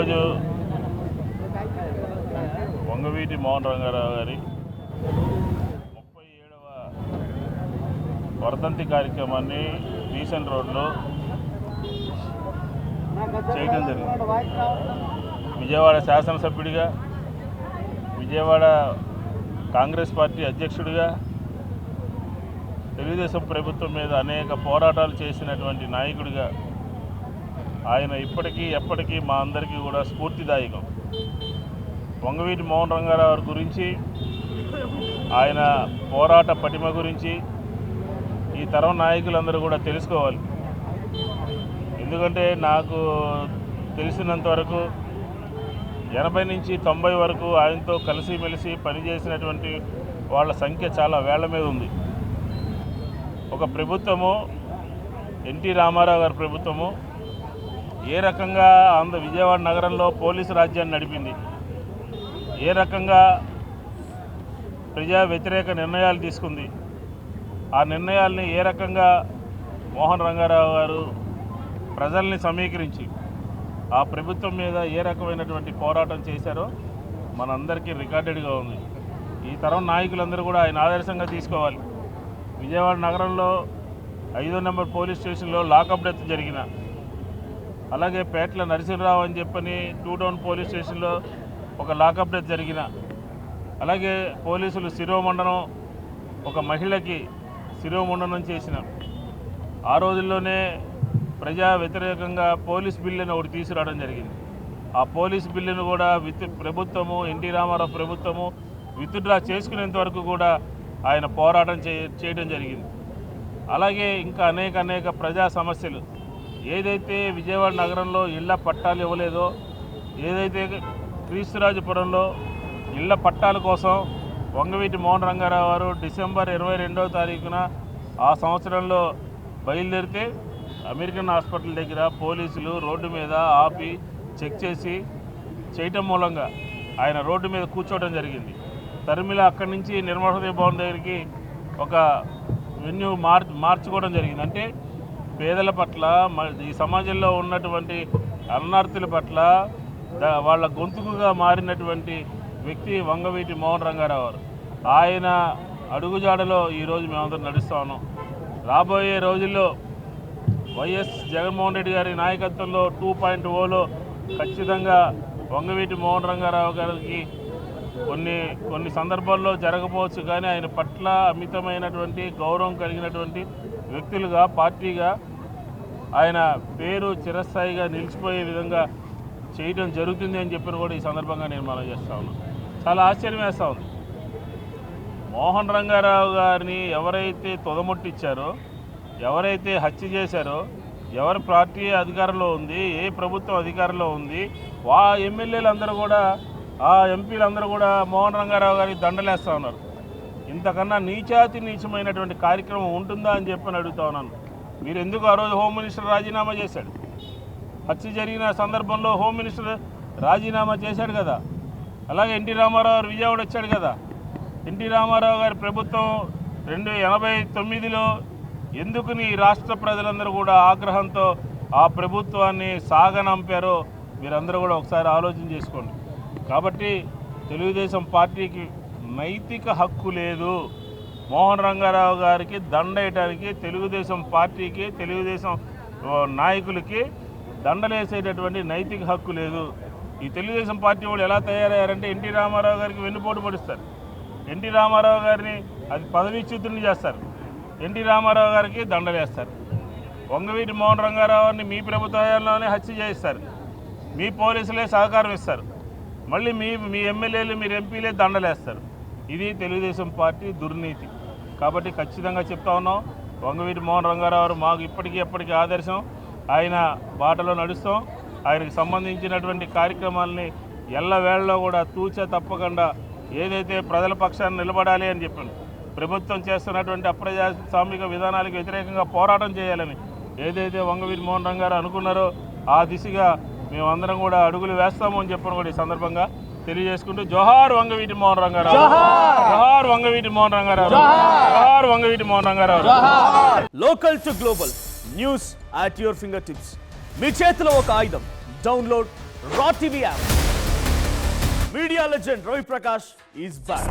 ఈరోజు వంగవీటి మోహన్ రంగారావు గారి 37వ వర్ధంతి కార్యక్రమాన్ని రీసెంట్ రోడ్లో చేయడం జరిగింది. విజయవాడ శాసనసభ్యుడిగా, విజయవాడ కాంగ్రెస్ పార్టీ అధ్యక్షుడిగా, తెలుగుదేశం ప్రభుత్వం మీద అనేక పోరాటాలు చేసినటువంటి నాయకుడిగా ఆయన ఇప్పటికీ ఎప్పటికీ మా అందరికీ కూడా స్ఫూర్తిదాయకం. వంగవీటి మోహన్ రంగారావు గురించి, ఆయన పోరాట పటిమ గురించి ఈ తరం నాయకులందరూ కూడా తెలుసుకోవాలి. ఎందుకంటే నాకు తెలిసినంత వరకు 80 నుంచి 90 వరకు ఆయనతో కలిసిమెలిసి పనిచేసినటువంటి వాళ్ళ సంఖ్య చాలా వేళ్ల మీద ఉంది. ఒక ప్రభుత్వము, ఎన్టీ రామారావు గారి ప్రభుత్వము ఏ రకంగా విజయవాడ నగరంలో పోలీసు రాజ్యాన్ని నడిపింది, ఏ రకంగా ప్రజా వ్యతిరేక నిర్ణయాలు తీసుకుంది, ఆ నిర్ణయాల్ని ఏ రకంగా మోహన్ రంగారావు గారు ప్రజల్ని సమీకరించి ఆ ప్రభుత్వం మీద ఏ రకమైనటువంటి పోరాటం చేశారో మనందరికీ రికార్డెడ్గా ఉంది. ఈ తరం నాయకులందరూ కూడా ఆయన ఆదర్శంగా తీసుకోవాలి. విజయవాడ నగరంలో 5వ నెంబర్ పోలీస్ స్టేషన్లో లాకప్ డెత్ జరిగిన, అలాగే పేట్ల నరసింహరావు అని చెప్పని 2 టౌన్ పోలీస్ స్టేషన్లో ఒక లాకప్ డెత్ జరిగిన, అలాగే పోలీసులు శిరోమండనం, ఒక మహిళకి శిరోమండనం చేసిన, ఆ రోజుల్లోనే ప్రజా వ్యతిరేకంగా పోలీస్ బిల్లుని ఒకటి తీసుకురావడం జరిగింది. ఆ పోలీస్ బిల్లును కూడా ప్రభుత్వము, ఎన్టీ రామారావు ప్రభుత్వము విత్డ్రా చేసుకునేంత వరకు కూడా ఆయన పోరాటం చేయడం జరిగింది. అలాగే ఇంకా అనేక ప్రజా సమస్యలు, ఏదైతే విజయవాడ నగరంలో ఇళ్ల పట్టాలు ఇవ్వలేదో, ఏదైతే క్రీస్తురాజపురంలో ఇళ్ల పట్టాల కోసం వంగవీటి మోహన్ రంగారావు గారు డిసెంబర్ 22వ తారీఖున ఆ సంవత్సరంలో బయలుదేరితే అమెరికన్ హాస్పిటల్ దగ్గర పోలీసులు రోడ్డు మీద ఆపి చెక్ చేసి చేయటం మూలంగా ఆయన రోడ్డు మీద కూర్చోవడం జరిగింది. తరిమిల అక్కడి నుంచి నిర్మల హృదయ భవన్ దగ్గరికి ఒక వెన్యూ మార్చుకోవడం జరిగింది. అంటే పేదల పట్ల, ఈ సమాజంలో ఉన్నటువంటి అన్నార్థుల పట్ల వాళ్ళ గొంతుకుగా మారినటువంటి వ్యక్తి వంగవీటి మోహన్ రంగారావు గారు. ఆయన అడుగుజాడలో ఈరోజు మేమందరం నడుస్తూ ఉన్నాం. రాబోయే రోజుల్లో వైఎస్ జగన్మోహన్ రెడ్డి గారి నాయకత్వంలో 2.0లో ఖచ్చితంగా వంగవీటి మోహన్ రంగారావు గారికి కొన్ని సందర్భాల్లో జరగకపోవచ్చు, కానీ ఆయన పట్ల అమితమైనటువంటి గౌరవం కలిగినటువంటి వ్యక్తులుగా, పార్టీగా ఆయన పేరు చిరస్థాయిగా నిలిచిపోయే విధంగా చేయడం జరుగుతుంది అని చెప్పిన కూడా ఈ సందర్భంగా నేను మనం చేస్తా ఉన్నాను. చాలా ఆశ్చర్యం వేస్తూ ఉంది. మోహన్ రంగారావు గారిని ఎవరైతే తొదముట్టించారో, ఎవరైతే హత్య చేశారో, ఎవరి పార్టీ అధికారంలో ఉంది, ఏ ప్రభుత్వం అధికారంలో ఉంది, ఎమ్మెల్యేలందరూ కూడా, ఆ ఎంపీలందరూ కూడా మోహన్ రంగారావు గారికి దండలేస్తూ ఉన్నారు. ఇంతకన్నా నీచమైనటువంటి కార్యక్రమం ఉంటుందా అని చెప్పని అడుగుతా ఉన్నాను. మీరు ఎందుకు ఆ రోజు హోమ్ మినిస్టర్ రాజీనామా చేశాడు? హత్య జరిగిన సందర్భంలో హోమ్ మినిస్టర్ రాజీనామా చేశాడు కదా. అలాగే ఎన్టీ రామారావు గారు విజయవాడ వచ్చాడు కదా. ఎన్టీ రామారావు గారి ప్రభుత్వం 1989లో ఎందుకు ఈ రాష్ట్ర ప్రజలందరూ కూడా ఆగ్రహంతో ఆ ప్రభుత్వాన్ని సాగనంపారో మీరందరూ కూడా ఒకసారి ఆలోచన చేసుకోండి. కాబట్టి తెలుగుదేశం పార్టీకి నైతిక హక్కు లేదు. మోహన్ రంగారావు గారికి దండేయడానికి తెలుగుదేశం పార్టీకి, తెలుగుదేశం నాయకులకి దండలేసేటటువంటి నైతిక హక్కు లేదు. ఈ తెలుగుదేశం పార్టీ వాళ్ళు ఎలా తయారయ్యారంటే ఎన్టీ రామారావు గారికి వెన్నుపోటు పడిస్తారు, ఎన్టీ రామారావు గారిని అది పదవీచ్యుతుని చేస్తారు, ఎన్టీ రామారావు గారికి దండలేస్తారు. వంగవీటి మోహన్ రంగారావు గారిని మీ ప్రభుత్వంలోనే హత్య చేయిస్తారు, మీ పోలీసులే సహకారం ఇస్తారు, మళ్ళీ మీ ఎమ్మెల్యేలు, మీరు ఎంపీలే దండలేస్తారు. ఇది తెలుగుదేశం పార్టీ దుర్నీతి. కాబట్టి ఖచ్చితంగా చెప్తా ఉన్నాం, వంగవీటి మోహన్ రంగారావు గారు మాకు ఎప్పటికీ ఆదర్శం. ఆయన బాటలో నడుస్తాం. ఆయనకు సంబంధించినటువంటి కార్యక్రమాలని ఎల్లవేళలో కూడా తూచా తప్పకుండా ఏదైతే ప్రజల పక్షాన్ని నిలబడాలి అని చెప్పాను, ప్రభుత్వం చేస్తున్నటువంటి అప్రజాస్వామిక విధానాలకు వ్యతిరేకంగా పోరాటం చేయాలని ఏదైతే వంగవీటి మోహన్ రంగారావు అనుకున్నారో ఆ దిశగా మేమందరం కూడా అడుగులు వేస్తాము అని చెప్పని కూడా ఈ సందర్భంగా తెలియజేసుకుంటూ జోహార్ వంగవీటి మోహన్ రంగారావు, జోహార్ వంగవీటి మోహన్ రంగారావు, జోహార్ Vangaveeti Mohan Rangarao. Local to global news at your fingertips. మీ చేతిలో ఒక ఆయుధం. Download Raw TV app. Media legend Ravi Prakash is back.